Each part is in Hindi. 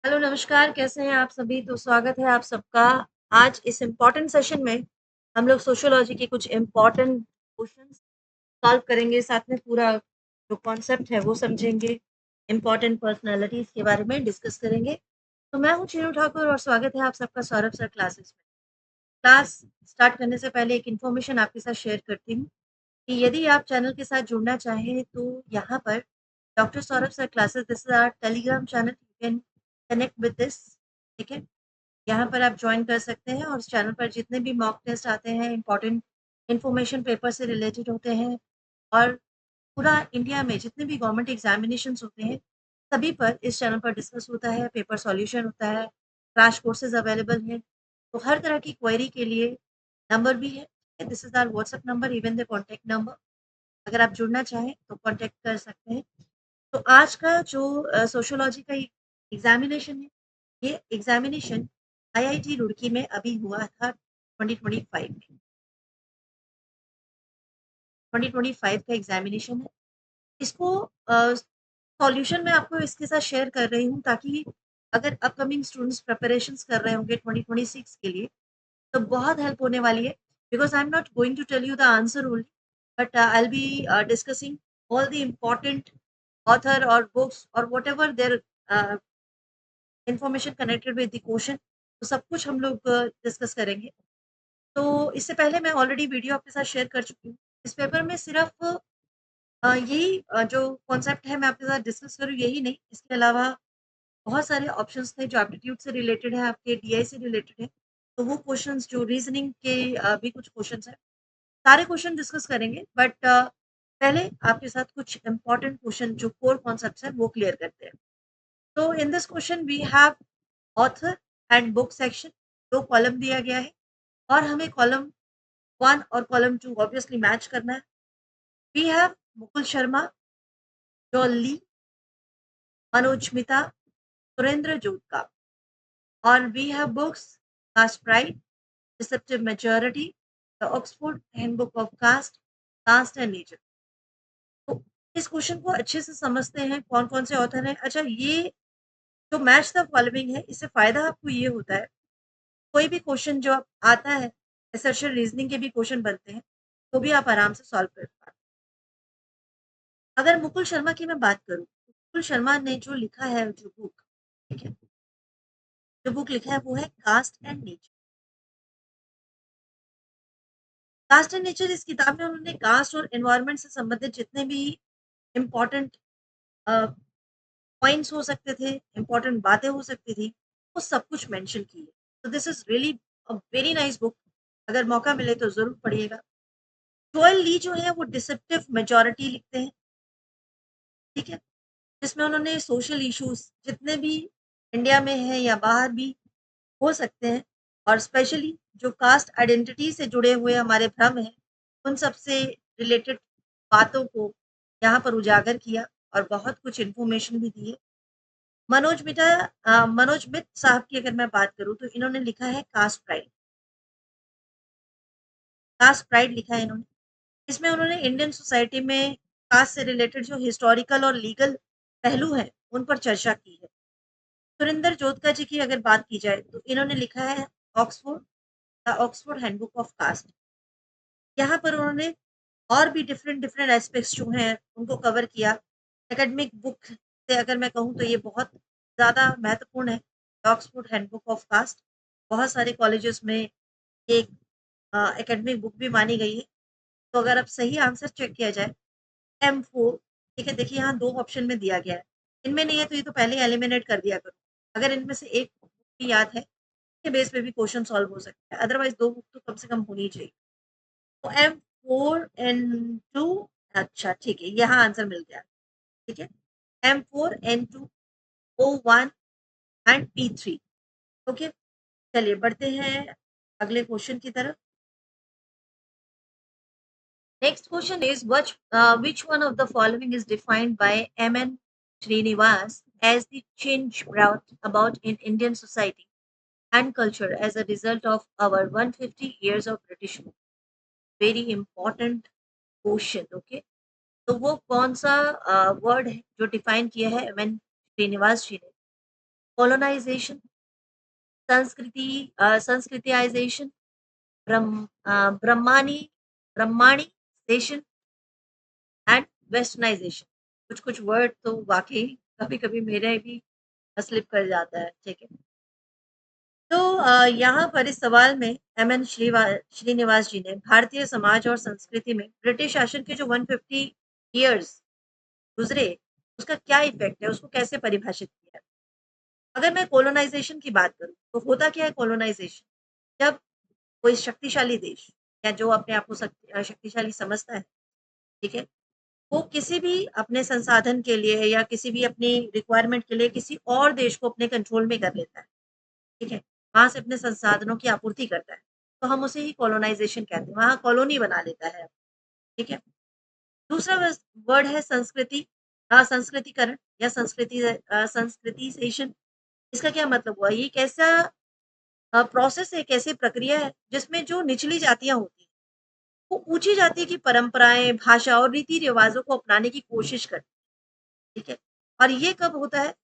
हेलो, नमस्कार, कैसे हैं आप सभी? तो स्वागत है आप सबका। आज इस इम्पोर्टेंट सेशन में हम लोग सोशियोलॉजी के कुछ इम्पोर्टेंट क्वेश्चंस सॉल्व करेंगे, साथ में पूरा जो कॉन्सेप्ट है वो समझेंगे, इम्पोर्टेंट पर्सनालिटीज़ के बारे में डिस्कस करेंगे। तो मैं हूँ चीनू ठाकुर और स्वागत है आप सबका सौरभ सर क्लासेस में। क्लास स्टार्ट करने से पहले एक इन्फॉर्मेशन आपके साथ शेयर करती हूँ कि यदि आप चैनल के साथ जुड़ना चाहें तो यहाँ पर doctor Saurabh sir classes this is our Telegram channel, you can connect with this. ठीक है, यहाँ पर आप ज्वाइन कर सकते हैं और इस चैनल पर जितने भी मॉक टेस्ट आते हैं, इंपॉर्टेंट इंफॉर्मेशन पेपर से रिलेटेड होते हैं और पूरा इंडिया में जितने भी गवर्नमेंट एग्जामिनेशंस होते हैं सभी पर इस चैनल पर डिस्कस होता है, पेपर सॉल्यूशन होता है, क्रैश कोर्सेज अवेलेबल हैं। तो हर तरह की क्वेरी के लिए नंबर भी है, this is our WhatsApp number, even the contact number. अगर आप जुड़ना चाहें तो कॉन्टैक्ट कर सकते हैं। तो आज का जो सोशियोलॉजी का एग्जामिनेशन है, ये एग्जामिनेशन आईआईटी रुड़की में अभी हुआ था 2025 में। 2025 का एग्जामिनेशन है। इसको सॉल्यूशन मैं आपको इसके साथ शेयर कर रही हूँ ताकि अगर अपकमिंग स्टूडेंट्स प्रिपरेशंस कर रहे होंगे 2026 के लिए तो बहुत हेल्प होने वाली है। Because I am not going to tell you the answer only, but I will be discussing all the important author or books or whatever their information connected with the question, तो सब कुछ हम लोग डिस्कस करेंगे। तो इससे पहले मैं ऑलरेडी वीडियो आपके साथ शेयर कर चुकी हूँ। इस पेपर में सिर्फ यही जो कॉन्सेप्ट है मैं आपके साथ डिस्कस करूँ यही नहीं, इसके अलावा बहुत सारे ऑप्शंस थे जो एप्टीट्यूड से रिलेटेड है, आपके डीआई से रिलेटेड है। तो वो क्वेश्चंस जो रीजनिंग के भी कुछ क्वेश्चंस हैं, सारे क्वेश्चन डिस्कस करेंगे, बट पहले आपके साथ कुछ इंपॉर्टेंट क्वेश्चन जो कोर कॉन्सेप्ट्स हैं वो क्लियर करते हैं। तो in this question we have author and book section, दो कॉलम दिया गया है और हमें कॉलम 1 और कॉलम 2 ऑब्वियसली मैच करना है। We have Mukul Sharma, Joel Lee, Manoj Mitta, Surinder Jodhka, और we have books caste pride, deceptive majority, the Oxford handbook of caste, caste and nature. तो इस क्वेश्चन को अच्छे से समझते हैं कौन कौन से ऑथर हैं। अच्छा, ये जो मैच द फॉलोइंग है इससे फायदा आपको ये होता है, कोई भी क्वेश्चन जो आता है, एसेंशियल रीजनिंग के भी क्वेश्चन बनते हैं तो भी आप आराम से सॉल्व कर पाते हैं। अगर मुकुल शर्मा की मैं बात करूं, मुकुल शर्मा ने जो लिखा है जो बुक, ठीक है, जो बुक लिखा है वो है caste and nature. Caste and nature, इस किताब में उन्होंने कास्ट और एनवायरनमेंट से संबंधित जितने भी इम्पोर्टेंट पॉइंट्स हो सकते थे, इम्पोर्टेंट बातें हो सकती थी, वो सब कुछ मेंशन की है। तो this is really a very nice book, अगर मौका मिले तो जरूर पढ़िएगा। जोएल ली जो है वो डिसेप्टिव मेजॉरिटी लिखते हैं, ठीक है, जिसमें उन्होंने सोशल इश्यूज जितने भी इंडिया में हैं या बाहर भी हो सकते हैं, और स्पेशली जो कास्ट आइडेंटिटी से जुड़े हुए हमारे भ्रम हैं, उन सब से रिलेटेड बातों को यहाँ पर उजागर किया और बहुत कुछ इन्फॉर्मेशन भी दी है। मनोज मित साहब की अगर मैं बात करूँ तो इन्होंने लिखा है कास्ट प्राइड। कास्ट प्राइड लिखा है इन्होंने, इसमें उन्होंने इंडियन सोसाइटी में कास्ट से रिलेटेड जो हिस्टोरिकल और लीगल पहलू हैं उन पर चर्चा की है। सुरेंद्र जोतका जी की अगर बात की जाए तो इन्होंने लिखा है Oxford, the Oxford handbook of caste. यहाँ पर उन्होंने और भी डिफरेंट डिफरेंट एस्पेक्ट्स जो हैं उनको कवर किया। एकेडमिक बुक से अगर मैं कहूँ तो ये बहुत ज़्यादा महत्वपूर्ण है, ऑक्सफोर्ड हैंडबुक ऑफ कास्ट। बहुत सारे कॉलेजेस में एक एकेडमिक बुक भी मानी गई है। तो अगर अब सही आंसर चेक किया जाए, M4, ठीक है, देखिए यहाँ दो ऑप्शन में दिया गया है, इनमें नहीं है तो ये तो पहले एलिमिनेट कर दिया करो। अगर इनमें से एक भी याद है के बेस पे भी क्वेश्चन सॉल्व हो सकता है, अदरवाइज दो बुक तो कम से कम होनी चाहिए। तो M4N2, अच्छा ठीक है, यहाँ आंसर मिल गया, ठीक है, M4N2O1 एंड P3। ओके, चलिए बढ़ते हैं अगले क्वेश्चन की तरफ। Next question is which one of the following is defined by M.N. Srinivas as the change brought about in Indian society and culture as a result of our 150 years of British rule? Very important question, okay. तो वो कौन सा वर्ड है जो डिफाइन किया है एम एन श्रीनिवास जी ने, colonization, संस्कृतियाइजेशन, ब्रह्मानी ब्रह्माणीजेशन एंड वेस्टर्नाइजेशन। कुछ कुछ वर्ड तो वाकई कभी कभी मेरे भी स्लिप कर जाता है, ठीक है। तो यहाँ पर इस सवाल में एम एन श्रीनिवास जी ने भारतीय समाज और संस्कृति में ब्रिटिश शासन के जो 150 ईयर्स गुजरे, उसका क्या इफेक्ट है, उसको कैसे परिभाषित किया है। अगर मैं कोलोनाइजेशन की बात करूं तो होता क्या है कोलोनाइजेशन, जब कोई शक्तिशाली देश या जो अपने आप को शक्तिशाली समझता है, ठीक है, वो किसी भी अपने संसाधन के लिए या किसी भी अपनी रिक्वायरमेंट के लिए किसी और देश को अपने कंट्रोल में कर लेता है, ठीक है, वहां से अपने संसाधनों की आपूर्ति करता है, तो हम उसे ही कॉलोनाइजेशन कहते हैं, वहां कॉलोनी बना लेता है, ठीक है। दूसरा वर्ड है संस्कृति, संस्कृतिकरण या संस्कृतिसेशन। इसका क्या मतलब हुआ, ये कैसा प्रोसेस है, कैसी प्रक्रिया है जिसमें जो निचली जातियां होती हैं वो ऊंची जाति की परंपराएं, भाषा और रीति रिवाजों को अपनाने की कोशिश करती है, ठीक है। और ये कब होता है,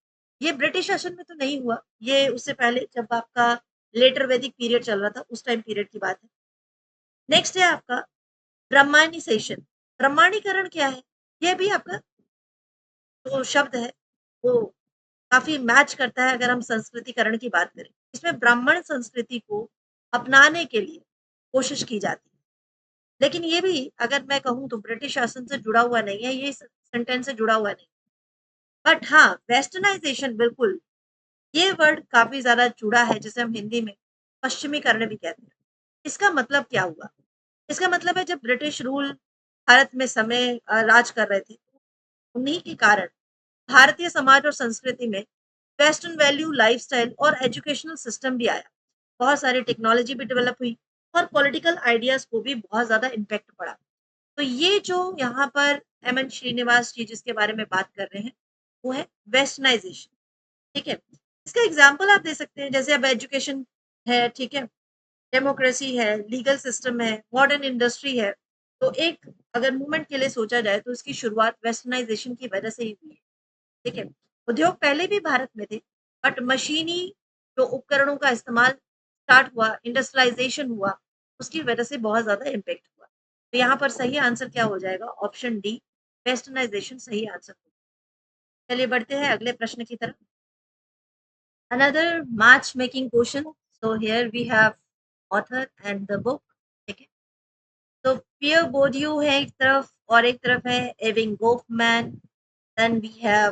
ये ब्रिटिश शासन में तो नहीं हुआ, ये उससे पहले जब आपका लेटर वैदिक पीरियड चल रहा था उस टाइम पीरियड की बात है। नेक्स्ट है आपका ब्रह्मानिसेशन। ब्रह्माणीकरण क्या है, ये भी आपका जो शब्द है वो काफी मैच करता है अगर हम संस्कृतिकरण की बात करें। इसमें ब्राह्मण संस्कृति को अपनाने के लिए कोशिश की जाती है, लेकिन ये भी अगर मैं कहूँ तो ब्रिटिश शासन से जुड़ा हुआ नहीं है, ये सेंटेंस से जुड़ा हुआ नहीं। बट हाँ, वेस्टर्नाइजेशन बिल्कुल, ये वर्ड काफी ज्यादा जुड़ा है, जिसे हम हिंदी में पश्चिमीकरण भी कहते हैं। इसका मतलब क्या हुआ, इसका मतलब है जब ब्रिटिश रूल भारत में समय राज कर रहे थे, उन्हीं के कारण भारतीय समाज और संस्कृति में वेस्टर्न वैल्यू, लाइफस्टाइल और एजुकेशनल सिस्टम भी आया। बहुत सारी टेक्नोलॉजी भी डेवलप हुई और पॉलिटिकल आइडियाज को भी बहुत ज्यादा इम्पैक्ट पड़ा। तो ये जो यहाँ पर एम एन श्रीनिवास जी जिसके बारे में बात कर रहे हैं वो है वेस्टर्नाइजेशन, ठीक है। इसका एग्जाम्पल आप दे सकते हैं, जैसे अब एजुकेशन है, ठीक है, डेमोक्रेसी है, लीगल सिस्टम है, मॉडर्न इंडस्ट्री है। तो एक अगर मूवमेंट के लिए सोचा जाए तो इसकी शुरुआत वेस्टर्नाइजेशन की वजह से ही हुई है, ठीक है। उद्योग पहले भी भारत में थे, बट मशीनी जो उपकरणों का इस्तेमाल स्टार्ट हुआ, इंडस्ट्रियलाइजेशन हुआ, उसकी वजह से बहुत ज्यादा इम्पेक्ट हुआ। तो यहाँ पर सही आंसर क्या हो जाएगा, ऑप्शन डी, वेस्टर्नाइजेशन सही आंसर होगा। चलिए बढ़ते हैं अगले प्रश्न की तरफ। Another match making question, so here we have author and the book, ठीक है। तो पियर बोर्डियू है एक तरफ और एक तरफ है Erving Goffman, then we have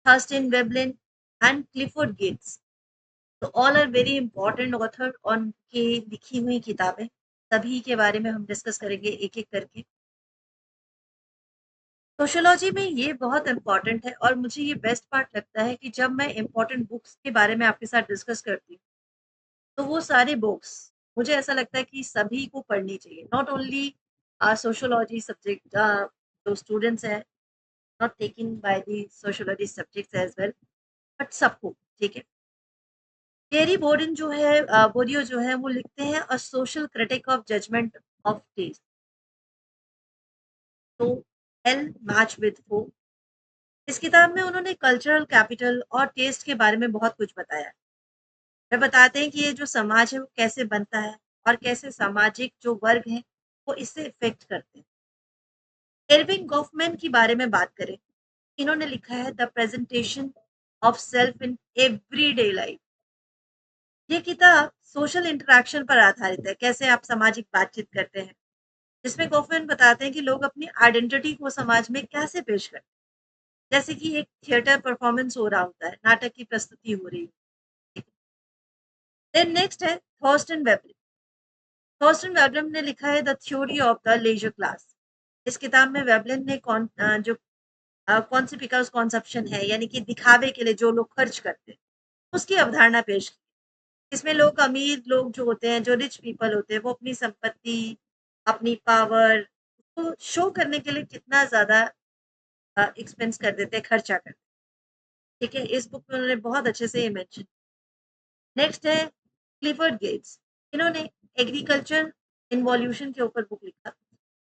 Thorstein Veblen and Clifford Geertz. तो all are very important author और उनकी लिखी हुई किताबें, सभी के बारे में हम डिस्कस करेंगे एक एक करके। सोशियोलॉजी में ये बहुत इंपॉर्टेंट है और मुझे ये बेस्ट पार्ट लगता है कि जब मैं इंपॉर्टेंट बुक्स के बारे में आपके साथ डिस्कस करती हूँ तो वो सारे बुक्स मुझे ऐसा लगता है कि सभी को पढ़नी चाहिए, नॉट ओनली सोशियोलॉजी सब्जेक्ट जो स्टूडेंट्स हैं, not taking by the sociology subjects as well, but सबको, ठीक है। केरी बोर्डन जो है बोरियो जो है वो लिखते हैं a social critique of judgement of taste, so L match with four. इस किताब में उन्होंने कल्चरल कैपिटल और टेस्ट के बारे में बहुत कुछ बताया। वे बताते हैं कि ये जो समाज है वो कैसे बनता है और कैसे सामाजिक जो वर्ग हैं वो इससे इफेक्ट करते हैं। एरविंग गॉफमैन की बारे में बात करें, इन्होंने लिखा है the presentation of self in everyday life. ये किताब सोशल इंटरेक्शन पर आधारित है, कैसे आप सामाजिक बातचीत करते हैं, जिसमें गॉफमैन बताते हैं कि लोग अपनी आइडेंटिटी को समाज में कैसे पेश करते हैं, जैसे कि एक थिएटर परफॉर्मेंस हो रहा होता है, नाटक की प्रस्तुति हो रही है। देन नेक्स्ट है थॉर्स्टन वेबलिन। थॉर्स्टन वेबलिन ने लिखा है the theory of the leisure class. इस किताब में वेबलिन ने जो कॉन्सिपिकस कॉन्सेप्शन है, यानी कि दिखावे के लिए जो लोग खर्च करते हैं, उसकी अवधारणा पेश की। इसमें लोग, अमीर लोग जो होते हैं, जो रिच पीपल होते हैं, वो अपनी संपत्ति, अपनी पावर को शो करने के लिए कितना ज्यादा एक्सपेंस कर देते हैं, खर्चा कर देते हैं, ठीक है। इस बुक में उन्होंने बहुत अच्छे से ये मेंशन। नेक्स्ट है क्लिफर्ड गेट्स। इन्होंने एग्रीकल्चर इन्वॉल्यूशन के ऊपर बुक लिखा।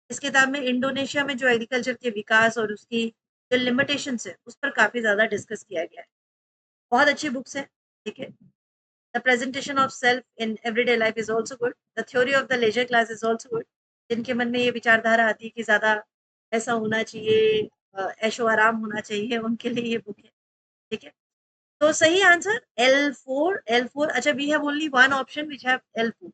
इस किताब में इंडोनेशिया में जो एग्रीकल्चर के विकास और उसकी जो लिमिटेशंस है उस पर काफी ज्यादा डिस्कस किया गया है। बहुत अच्छी बुक्स है, ठीक है। The presentation of self in everyday life is also good. The theory of the leisure class is also good. जिनके मन में ये विचारधारा आती है कि ज्यादा ऐसा होना चाहिए, ऐशो आराम होना चाहिए, उनके लिए ये बुक है, ठीक है। तो सही आंसर L4, L4। अच्छा, we have only one option which have L4,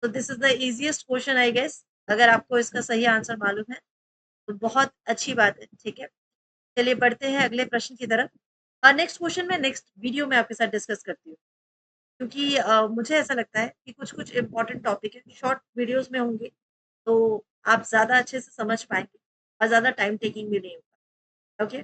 तो this is the easiest question I guess. अगर आपको इसका सही आंसर मालूम है तो बहुत अच्छी बात है, ठीक है। चलिए बढ़ते हैं अगले प्रश्न की तरफ। नेक्स्ट क्वेश्चन मैं नेक्स्ट वीडियो में आपके साथ डिस्कस करती हूँ, क्योंकि मुझे ऐसा लगता है कि कुछ कुछ इंपॉर्टेंट टॉपिक है, शॉर्ट वीडियोस में होंगे, तो आप ज्यादा अच्छे से समझ पाएंगे और ज्यादा टाइम टेकिंग भी नहीं होगा। ओके।